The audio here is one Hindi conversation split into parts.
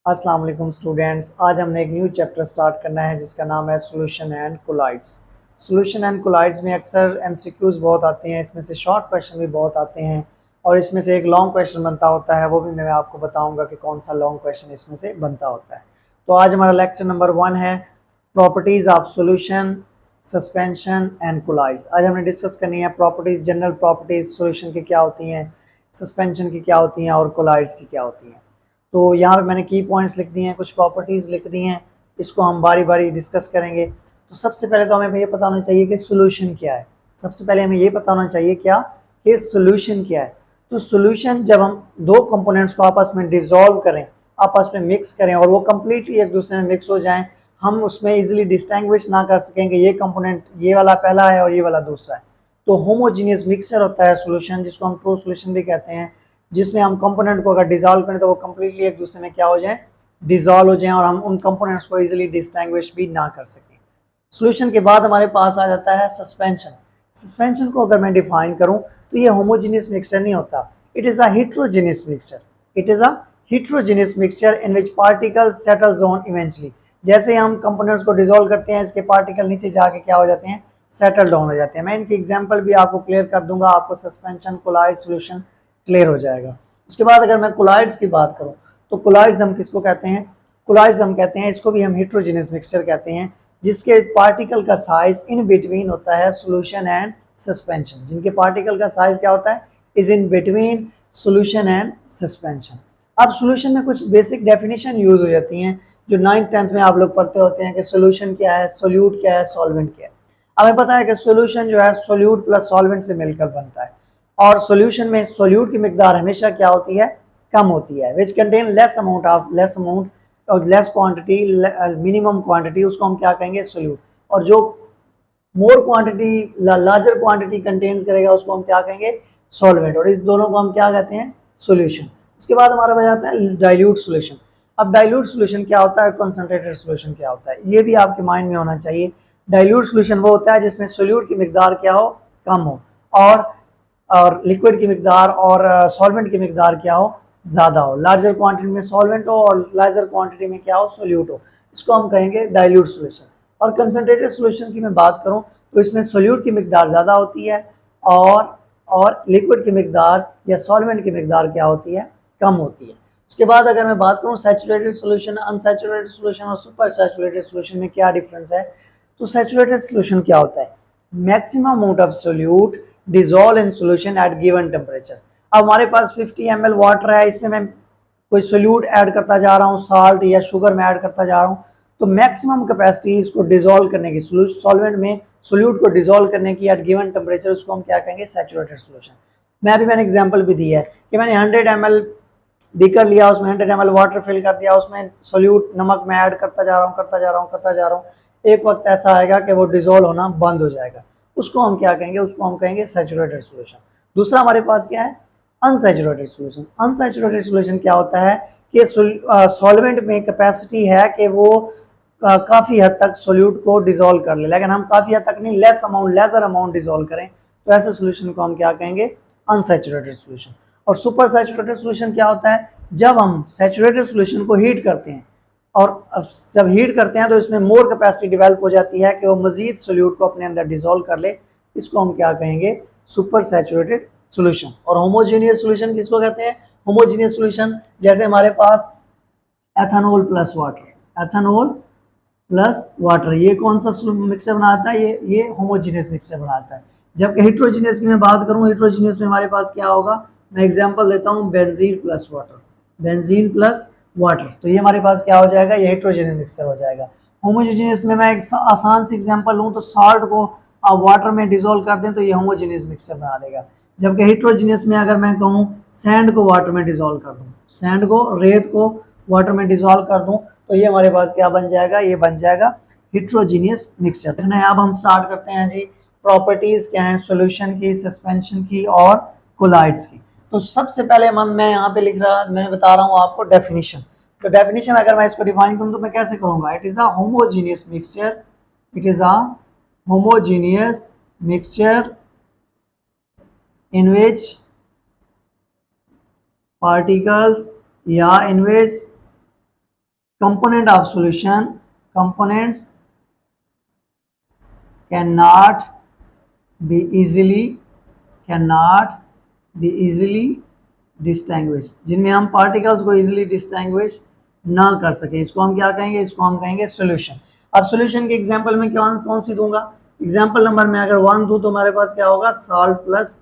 अस्सलाम वालेकुम स्टूडेंट्स। आज हमने एक न्यू चैप्टर स्टार्ट करना है जिसका नाम है solution and colloids. Solution and colloids में अक्सर एमसीक्यूज बहुत आते हैं, इसमें से शॉर्ट क्वेश्चन भी बहुत आते हैं और इसमें से एक लॉन्ग क्वेश्चन बनता होता है, वो भी मैं आपको बताऊंगा कि कौन सा लॉन्ग क्वेश्चन इसमें से बनता होता है। तो आज हमारा लेक्चर नंबर 1 है properties of solution, suspension and colloids. आज हमने डिस्कस करनी है प्रॉपर्टीज़, जनरल प्रॉपर्टीज़ सॉल्यूशन की क्या होती हैं, सस्पेंशन की क्या होती हैं और कोलाइड्स की क्या होती हैं। तो यहाँ पे मैंने की पॉइंट्स लिख दिए हैं, कुछ प्रॉपर्टीज़ लिख दी हैं, इसको हम बारी बारी डिस्कस करेंगे। तो सबसे पहले तो हमें ये पता होना चाहिए कि सोल्यूशन क्या है। सबसे पहले हमें ये पता होना चाहिए क्या कि सोल्यूशन क्या है। तो सोल्यूशन जब हम दो कंपोनेंट्स को आपस में डिसॉल्व करें, आपस में मिक्स करें और वो कम्प्लीटली एक दूसरे में मिक्स हो जाएं, हम उसमें इजीली डिस्टिंग्विश ना कर सकें कि ये कंपोनेंट ये वाला पहला है और ये वाला दूसरा है। तो होमोजीनियस मिक्सचर होता है सोल्यूशन, जिसको हम ट्रू सोल्यूशन भी कहते हैं, जिसमें हम कंपोनेंट को अगर डिसॉल्व करें तो वो कम्प्लीटली एक दूसरे में क्या हो जाए, डिसॉल्व हो जाए और हम उन कंपोनेंट्स को इजीली डिस्टिंग्विश भी ना कर सकें। सॉल्यूशन के बाद हमारे पास आ जाता है सस्पेंशन। सस्पेंशन को अगर मैं डिफाइन करूं तो ये होमोजीनियस मिक्सचर नहीं होता, it is a heterogeneous mixture. It is a heterogeneous mixture in which particles settles on eventually. जैसे हम कंपोनेंट्स को डिसॉल्व करते हैं, इसके पार्टिकल नीचे जाके क्या हो जाते हैं, सेटल डाउन हो जाते हैं। मैं इनकी एग्जांपल भी आपको क्लियर कर दूंगा, आपको सस्पेंशन कोलाइड सॉल्यूशन क्लियर हो जाएगा। उसके बाद अगर मैं कोलाइड्स की बात करूं तो कोलाइड्स हम किसको कहते हैं, कोलाइड्स हम कहते हैं, इसको भी हम हेट्रोजीनियस मिक्सचर कहते हैं, जिसके पार्टिकल का साइज इन बिटवीन होता है सॉल्यूशन एंड सस्पेंशन। जिनके पार्टिकल का साइज क्या होता है, is in between solution and suspension. अब सॉल्यूशन में कुछ बेसिक डेफिनेशन यूज हो जाती हैं जो 9th-10th में आप लोग पढ़ते होते हैं कि सॉल्यूशन क्या है, सोल्यूट क्या है, सॉल्वेंट क्या है। हमें पता है कि सॉल्यूशन जो है सोल्यूट प्लस सॉल्वेंट से मिलकर बनता है और सॉल्यूशन में सोल्यूट की मिकदार हमेशा क्या होती है, कम होती है, विच कंटेन लेस अमाउंट और लेस क्वांटिटी, मिनिमम क्वांटिटी, उसको हम क्या कहेंगे, सोल्यूट। और जो more quantity, larger quantity contains करेगा उसको हम क्या कहेंगे, सॉल्वेंट। और इस दोनों को हम क्या कहते हैं, सॉल्यूशन। उसके बाद हमारा बन जाता है डाइल्यूट सॉल्यूशन। अब डाइल्यूट सॉल्यूशन क्या होता है, कंसंट्रेटेड सॉल्यूशन क्या होता है, ये भी आपके माइंड में होना चाहिए। डाइल्यूट सॉल्यूशन वो होता है जिसमें सोल्यूट की मिकदार क्या हो, कम हो, और लिक्विड की मिकदार और सॉल्वेंट की मिकदार क्या हो, ज़्यादा हो। लार्जर क्वांटिटी में सॉल्वेंट हो और लार्जर क्वांटिटी में क्या हो, सोल्यूट हो। इसको हम कहेंगे डाइल्यूट सॉल्यूशन। और कंसंट्रेटेड सॉल्यूशन की मैं बात करूं तो इसमें सोल्यूट की मिकदार ज़्यादा होती है और लिक्विड की मिकदार या सॉल्वेंट की मिकदार क्या होती है, कम होती है। उसके बाद अगर मैं बात करूं सैचुरेटेड सॉल्यूशन, अनसैचुरेटेड सॉल्यूशन और सुपर सैचुरेटेड सॉल्यूशन में क्या डिफरेंस है। तो सैचुरेटेड सॉल्यूशन क्या होता है, maximum amount of solute dissolve in solution at given temperature. अब हमारे पास 50 ml वाटर है, इसमें मैं कोई सोल्यूट ऐड करता जा रहा हूँ, साल्ट या शुगर में ऐड करता जा रहा हूँ, तो मैक्सिमम कैपेसिटी इसको डिसॉल्व करने की, सॉल्वेंट में सोल्यूट को डिसॉल्व करने की एट गिवन टेम्परेचर, उसको हम क्या कहेंगे, सैचुरेटेड सॉल्यूशन। मैंने एग्जांपल भी दी है कि मैंने 100 ml बीकर लिया, उसमें 100 ml वाटर फिल कर दिया, उसमें सोल्यूट नमक में ऐड करता जा रहा हूँ, एक वक्त ऐसा आएगा कि वो डिसॉल्व होना बंद हो जाएगा, उसको हम क्या कहेंगे, उसको हम कहेंगे सैचुरेटेड सॉल्यूशन। दूसरा हमारे पास क्या है, अनसैचुरेटेड सॉल्यूशन। अनसैचुरेटेड सॉल्यूशन क्या होता है कि सॉल्वेंट में कैपेसिटी है कि वो काफ़ी हद तक सोल्यूट को डिसॉल्व कर ले, लेकिन हम काफ़ी हद तक नहीं, लेसर अमाउंट डिसॉल्व करें, तो ऐसे सोल्यूशन को हम क्या कहेंगे, अनसैचुरेटेड सॉल्यूशन। और सुपर सैचुरेटेड सॉल्यूशन क्या होता है, जब हम सैचुरेटेड सॉल्यूशन को हीट करते हैं और जब हीट करते हैं तो इसमें मोर कैपेसिटी डेवलप हो जाती है कि वो मजीद सोल्यूट को अपने अंदर डिसॉल्व कर ले, इसको हम क्या कहेंगे, सुपर सैचुरेटेड सॉल्यूशन। और होमोजीनियस सॉल्यूशन किसको कहते हैं, होमोजीनियस सॉल्यूशन जैसे हमारे पास ethanol plus water, ethanol plus water, ये कौन सा मिक्सर बनाता है, ये होमोजीनियस मिक्सर बनाता है। जबकि हेट्रोजीनियस की मैं बात करूं, हेट्रोजीनियस में हमारे पास क्या होगा, मैं एग्जांपल देता हूं, benzene plus water, benzene plus water, तो ये हमारे पास क्या हो जाएगा, ये हेट्रोजीनियस मिक्सर हो जाएगा। होमोजीनियस में मैं एक आसान सी एग्जांपल लूं तो साल्ट को आप वाटर में डिसॉल्व कर दें तो ये होमोजीनियस मिक्सर बना देगा। जबकि हेट्रोजीनियस में अगर मैं कहूँ सैंड को वाटर में डिसॉल्व कर दूँ, सैंड को, रेत को वाटर में डिसॉल्व कर दूँ, तो ये हमारे पास क्या बन जाएगा, ये बन जाएगा हेट्रोजीनियस मिक्सचर। अब हम स्टार्ट करते हैं जी, प्रॉपर्टीज क्या हैं सॉल्यूशन की, सस्पेंशन की और कोलाइड्स की। तो सबसे पहले मैं यहाँ पे लिख रहा, मैं बता रहा हूँ आपको डेफिनेशन। तो डेफिनेशन अगर मैं इसको डिफाइन करूँ तो मैं कैसे करूँगा, it is a homogeneous mixture, it is a homogeneous mixture in which particles या in which component of solution, components cannot be easily distinguished, जिनमें हम पार्टिकल्स को इजीली डिस्टिंग्विश ना कर सके, इसको हम क्या कहेंगे, इसको हम कहेंगे सॉल्यूशन। अब सॉल्यूशन के एग्जांपल में कौन सी दूंगा, एग्जांपल नंबर में अगर 1 दूं तो हमारे पास क्या होगा, salt plus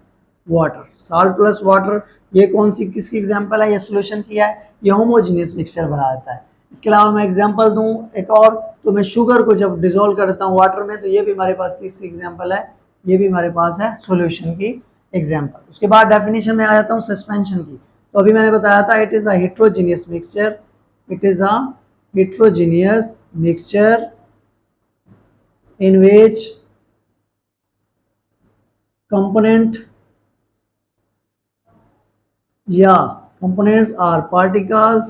water. Salt plus water ये कौन सी किसकी एग्जांपल है, ये सॉल्यूशन किया है, ये होमोजेनियस मिक्सचर बना देता है। इसके अलावा मैं एग्जांपल दूं एक और, तो मैं शुगर को जब डिसॉल्व करता हूँ वाटर में, तो ये भी हमारे पास किसकी एग्जांपल है, ये भी हमारे पास है सॉल्यूशन की एग्जांपल। उसके बाद डेफिनेशन में आ जाता हूँ सस्पेंशन की। तो अभी मैंने बताया था it is a heterogeneous mixture, it is a heterogeneous mixture in which components are particles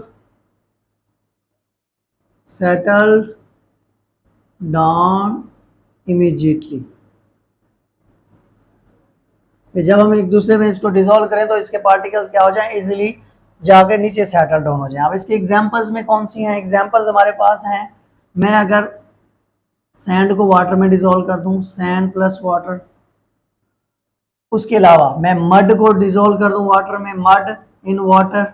settled down immediately। जब हम एक दूसरे में इसको डिसॉल्व करें तो इसके पार्टिकल्स क्या हो जाएं, इजीली जाकर नीचे सेटल डाउन हो जाएं। अब इसके एग्जांपल्स में कौन सी हैं, एग्जांपल्स हमारे पास हैं, मैं अगर सैंड को वाटर में डिसॉल्व कर दूं, सैंड प्लस वाटर, उसके अलावा मैं मड को डिसॉल्व कर दूं वाटर में, मड इन वाटर,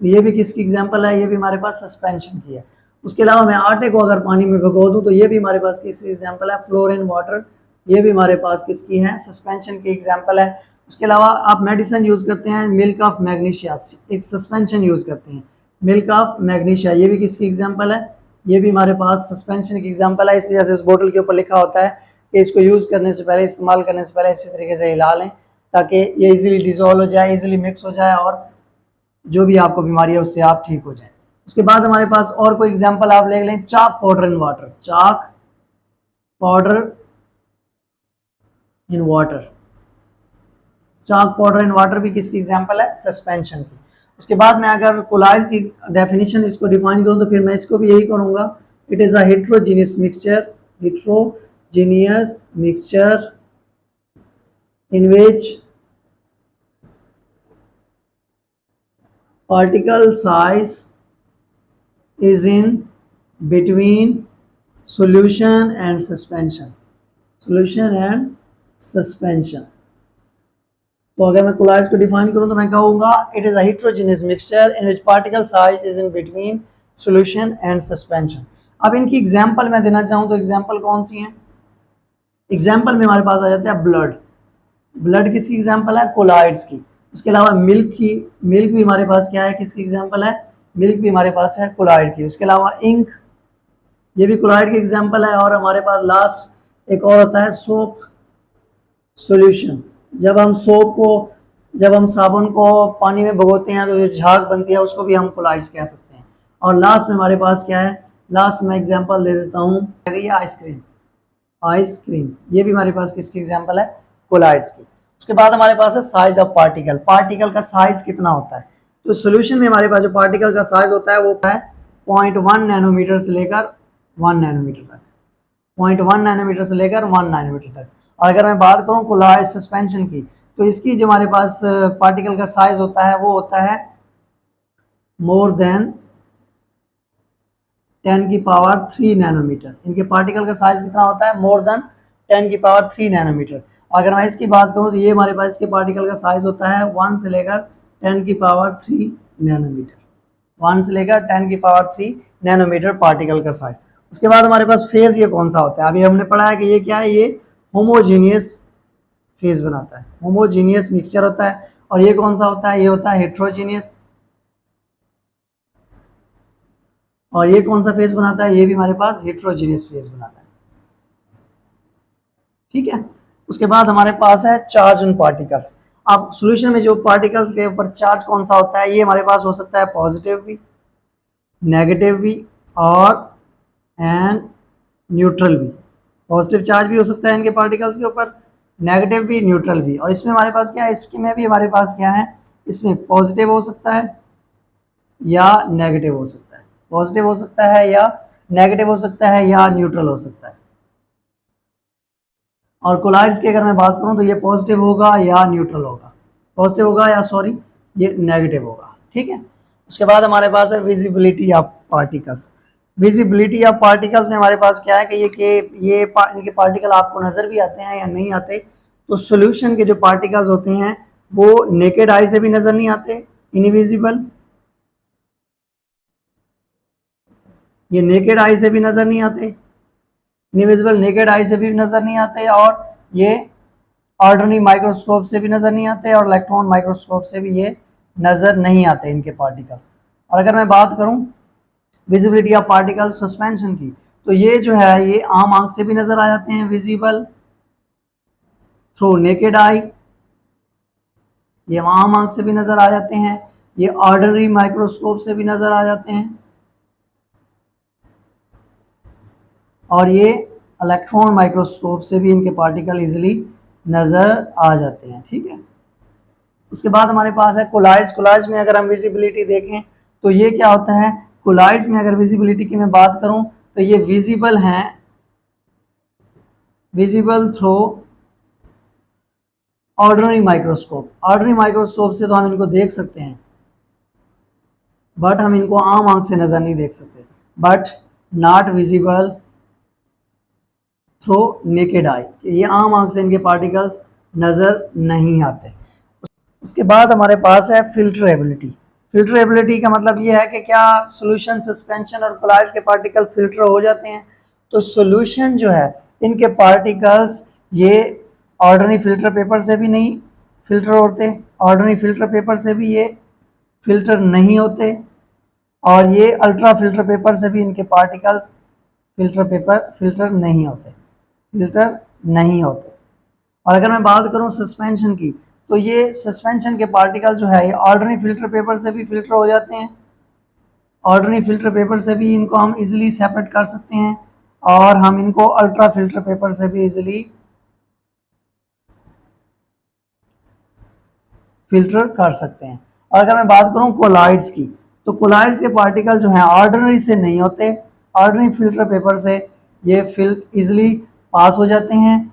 ये भी किसकी एग्जांपल है, ये भी हमारे पास सस्पेंशन की है। उसके अलावा मैं आटे को अगर पानी में भिगो दूं तो ये भी हमारे पास किसकी एग्जांपल है, फ्लोर इन वाटर, ये भी हमारे पास किसकी है, सस्पेंशन की एग्जांपल है। उसके अलावा आप मेडिसिन यूज़ करते हैं, मिल्क ऑफ मैग्नीशिया, एक सस्पेंशन यूज़ करते हैं, मिल्क ऑफ मैग्नीशिया, ये भी किसकी एग्जांपल है, ये भी हमारे पास सस्पेंशन की एग्जांपल है। इस वजह से इस बोतल के ऊपर लिखा होता है कि इसको यूज़ करने से पहले, इस्तेमाल करने से पहले इसी तरीके से हिला लें ताकि ये इजीली डिसॉल्व हो जाए, इजीली मिक्स हो जाए और जो भी आपको बीमारी है उससे आप ठीक हो जाए। उसके बाद हमारे पास और कोई एग्जांपल आप ले लें, chalk powder in water, chalk powder in water, chalk powder in water भी किसकी एग्जांपल है, सस्पेंशन की। उसके बाद मैं अगर कोलाइड्स की डेफिनेशन इसको डिफाइन करूं तो फिर मैं इसको भी यही करूंगा, it is a heterogeneous mixture, heterogeneous mixture in which particle size is in between solution and suspension, solution and suspension। तो अगर मैं कोलाइड्स को डिफाइन करूं तो मैं कहूँगा it is a heterogeneous mixture in which particle size is in between solution and suspension. अब इनकी एग्जांपल मैं देना चाहूँ तो एग्जांपल कौन सी हैं, एग्जांपल में हमारे पास आ जाता है ब्लड, ब्लड किसकी एग्जांपल है, कोलाइड्स की। उसके अलावा मिल्क की, मिल्क भी हमारे पास क्या है, किसकी एग्जांपल है, मिल्क भी हमारे पास है कोलाइड की। उसके अलावा इंक, ये भी कोलाइड की एग्जांपल है। और हमारे पास लास्ट एक और होता है सोप सॉल्यूशन, जब हम साबुन को पानी में भिगोते हैं तो जो झाग बनती है उसको भी हम कोलाइड्स कह सकते हैं। और लास्ट में हमारे पास क्या है, लास्ट में एग्जांपल दे देता हूँ, आइसक्रीम, आइसक्रीम ये भी हमारे पास किसकी एग्जांपल है, कोलाइड्स की। उसके बाद हमारे पास है साइज ऑफ पार्टिकल, पार्टिकल का साइज कितना होता है। तो सॉल्यूशन में हमारे पास जो पार्टिकल का साइज होता है वो है 0.1 नैनोमीटर से लेकर 1 नैनोमीटर तक, 0.1 नैनोमीटर से लेकर 1 नैनोमीटर तक। और अगर मैं बात करूँ कोलाइड सस्पेंशन की, तो इसकी जो हमारे पास पार्टिकल का साइज होता है वो होता है मोर देन 10 की पावर 3 नैनोमीटर। इनके पार्टिकल का साइज कितना होता है, मोर देन 10 की पावर 3 नैनोमीटर। अगर मैं इसकी बात करूँ तो ये हमारे पास इसके पार्टिकल का साइज होता है 1 से लेकर 10 की पावर 3 नैनोमीटर, 1 से लेकर 10 की पावर 3 नैनोमीटर पार्टिकल का साइज। उसके बाद हमारे पास फेज ये कौन सा होता है, अभी हमने पढ़ा है कि ये क्या है, ये होमोजीनियस फेज बनाता है, होमोजीनियस मिक्सचर होता है। और ये कौन सा होता है, ये होता है हेट्रोजीनियस। और ये कौन सा फेज बनाता है, ये भी हमारे पास हेट्रोजीनियस फेज बनाता है, ठीक है। उसके बाद हमारे पास है चार्ज ऑन पार्टिकल्स। अब सॉल्यूशन में जो पार्टिकल्स के ऊपर चार्ज कौन सा होता है, ये हमारे पास हो सकता है पॉजिटिव भी, नेगेटिव भी और एंड न्यूट्रल भी। पॉजिटिव चार्ज भी हो सकता है इनके पार्टिकल्स के ऊपर, नेगेटिव भी, न्यूट्रल भी। और इसमें हमारे पास क्या है, इसमें भी हमारे पास क्या है, इसमें पॉजिटिव हो सकता है या नेगेटिव हो सकता है, पॉजिटिव हो सकता है या नेगेटिव हो सकता है या न्यूट्रल हो सकता है। और कोलाइड्स की अगर मैं बात करूं तो ये पॉजिटिव होगा या न्यूट्रल होगा, पॉजिटिव होगा या सॉरी ये नेगेटिव होगा, ठीक है। उसके बाद हमारे पास है visibility of particles. Visibility of particles में हमारे पास क्या है कि इनके पार्टिकल आपको नज़र भी आते हैं या नहीं आते। तो सॉल्यूशन के जो पार्टिकल्स होते हैं वो नेकेड आई से भी नज़र नहीं आते, इनविजिबल, ये नेकेड आई से भी नज़र नहीं आते, इनविजिबल नेकेड आई से भी नज़र नहीं आते, और ये ऑर्डिनरी माइक्रोस्कोप से भी नज़र नहीं आते, और इलेक्ट्रॉन माइक्रोस्कोप से भी ये नज़र नहीं आते इनके पार्टिकल्स। और अगर मैं बात करूं विजिबिलिटी ऑफ पार्टिकल सस्पेंशन की, तो ये जो है ये आम आंख से भी नज़र आ जाते हैं, विजिबल थ्रू नेकेड आई, ये आम आंख से भी नज़र आ जाते हैं, ये ऑर्डिनरी माइक्रोस्कोप से भी नज़र आ जाते हैं, और ये इलेक्ट्रॉन माइक्रोस्कोप से भी इनके पार्टिकल इजीली नज़र आ जाते हैं। ठीक है, उसके बाद हमारे पास है कोलाइड्स। कोलाइड्स में अगर हम विजिबिलिटी देखें तो ये क्या होता है, कोलाइड्स में अगर विजिबिलिटी की मैं बात करूं तो ये विजिबल हैं, visible through ordinary microscope. Ordinary microscope से तो हम इनको देख सकते हैं, बट हम इनको आम आंख से नज़र नहीं देख सकते, but not visible through naked eye, ये आम आंख से इनके पार्टिकल्स नज़र नहीं आते। उसके बाद हमारे पास है फिल्टरेबिलिटी। फिल्टरेबिलिटी का मतलब ये है कि क्या सॉल्यूशन, सस्पेंशन और कोलाइड्स के पार्टिकल फिल्टर हो जाते हैं। तो सॉल्यूशन जो है इनके पार्टिकल्स ये ऑर्डिनरी फिल्टर पेपर से भी नहीं फिल्टर होते, ऑर्डिनरी फिल्टर पेपर से भी ये फिल्टर नहीं होते, और ये अल्ट्रा फिल्टर पेपर से भी इनके पार्टिकल्स फिल्टर नहीं होते, फिल्टर नहीं होते। और अगर मैं बात करूं सस्पेंशन की, तो ये सस्पेंशन के पार्टिकल जो है ये ऑर्डिनरी फिल्टर पेपर से भी फिल्टर हो जाते हैं, ऑर्डिनरी फिल्टर पेपर से भी इनको हम इजीली सेपरेट कर सकते हैं, और हम इनको अल्ट्रा फिल्टर पेपर से भी इजीली फिल्टर कर सकते हैं। और अगर मैं बात करूं कोलाइड्स की, तो कोलाइड्स के पार्टिकल जो हैं ऑर्डिनरी से नहीं होते, ऑर्डिनरी फिल्टर पेपर से ये इजीली पास हो जाते हैं,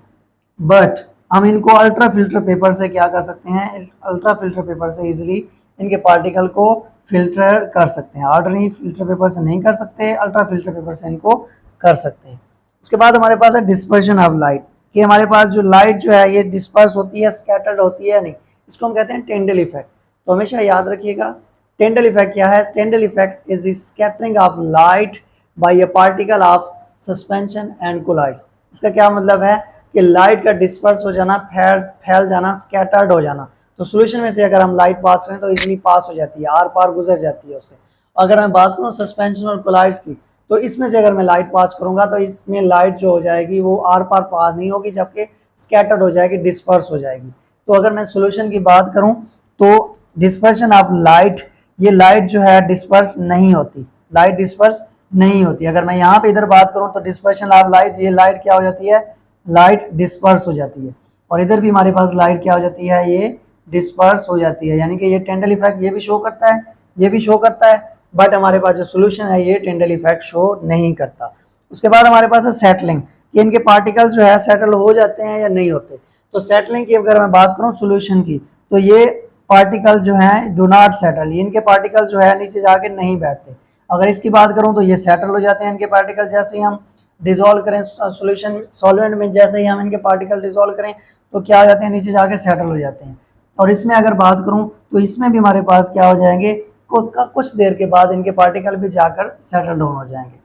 बट हम इनको अल्ट्रा फिल्टर पेपर से क्या कर सकते हैं, अल्ट्रा फिल्टर पेपर से इजीली इनके पार्टिकल को फिल्टर कर सकते हैं। ऑर्डिनरी फिल्टर पेपर से नहीं कर सकते, अल्ट्रा फिल्टर पेपर से इनको कर सकते हैं। उसके बाद हमारे पास है डिस्पर्शन ऑफ लाइट, कि हमारे पास जो लाइट जो है ये डिस्पर्स होती है, स्कैटर्ड होती है नहीं, इसको हम कहते हैं टेंडल इफेक्ट। तो हमेशा याद रखिएगा टेंडल इफेक्ट क्या है। Tyndall effect is the scattering of light by a particle of suspension and colloids. इसका क्या मतलब है कि लाइट का डिस्पर्स हो जाना, फैल जाना, स्कैटर्ड हो जाना। तो सॉल्यूशन में से अगर हम लाइट पास करें तो इजीली पास हो जाती है, आर पार गुजर जाती है उससे। अगर मैं बात करूँ सस्पेंशन और कोलाइड्स की, तो इसमें से अगर मैं लाइट पास करूंगा तो इसमें लाइट जो हो जाएगी वो आर पार पास नहीं होगी, जबकि स्कैटर्ड हो जाएगी, डिस्पर्स हो जाएगी। तो अगर मैं सॉल्यूशन की बात करूं तो डिस्पर्शन ऑफ लाइट, ये लाइट जो है डिस्पर्स नहीं होती, लाइट डिस्पर्स नहीं होती। अगर मैं यहाँ पे इधर बात करूं तो डिस्पर्शन ऑफ लाइट, ये लाइट क्या हो जाती है, लाइट डिस्पर्स हो जाती है, और इधर भी हमारे पास लाइट क्या हो जाती है, ये डिस्पर्स हो जाती है। यानी कि ये टेंडल इफेक्ट ये भी शो करता है, ये भी शो करता है, बट हमारे पास जो सोल्यूशन है ये टेंडल इफेक्ट शो नहीं करता। उसके बाद हमारे पास है सेटलिंग, कि इनके पार्टिकल्स जो है सेटल हो जाते हैं या नहीं होते। तो सेटलिंग की अगर मैं बात करूं सोल्यूशन की, तो ये पार्टिकल जो है डू नॉट सेटल, इनके पार्टिकल जो है नीचे जाके नहीं बैठते। अगर इसकी बात करूं तो ये सेटल हो जाते हैं इनके पार्टिकल, जैसे ही हम डिजोल्व करें सॉल्यूशन सॉल्वेंट में, जैसे ही हम इनके पार्टिकल डिजोल्व करें तो क्या हो जाते हैं, नीचे जाके सेटल हो जाते हैं। और इसमें अगर बात करूं तो इसमें भी हमारे पास क्या हो जाएंगे, कुछ देर के बाद इनके पार्टिकल भी जाकर सेटल डाउन हो जाएंगे।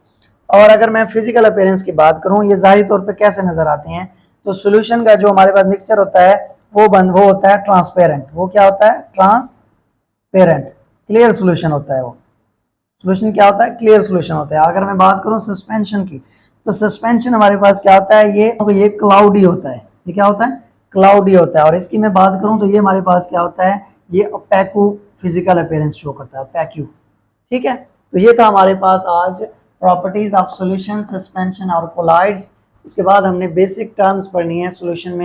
और अगर मैं फिजिकल अपीयरेंस की बात करूं, ये ज़ाहिरी तौर पे कैसे नज़र आते हैं, तो सॉल्यूशन का जो हमारे पास मिक्सचर होता है वो होता है ट्रांसपेरेंट। वो क्या होता है, ट्रांसपेरेंट, क्लियर सॉल्यूशन होता है। वो सॉल्यूशन क्या होता है, क्लियर सॉल्यूशन होता है। अगर मैं बात करूं सस्पेंशन की, तो सस्पेंशन हमारे पास क्या होता है, ये क्लाउडी होता है। ये क्या होता है, क्लाउडी होता है। और इसकी मैं बात करूं तो ये हमारे पास क्या होता है, ये ओपेकू फिजिकल अपीयरेंस शो करता है, ओपेकू। ठीक है, तो ये था हमारे पास आज प्रॉपर्टीज ऑफ सॉल्यूशन, सस्पेंशन और कोलाइड्स। उसके बाद हमने बेसिक टर्म्स पढ़नी है सॉल्यूशन में।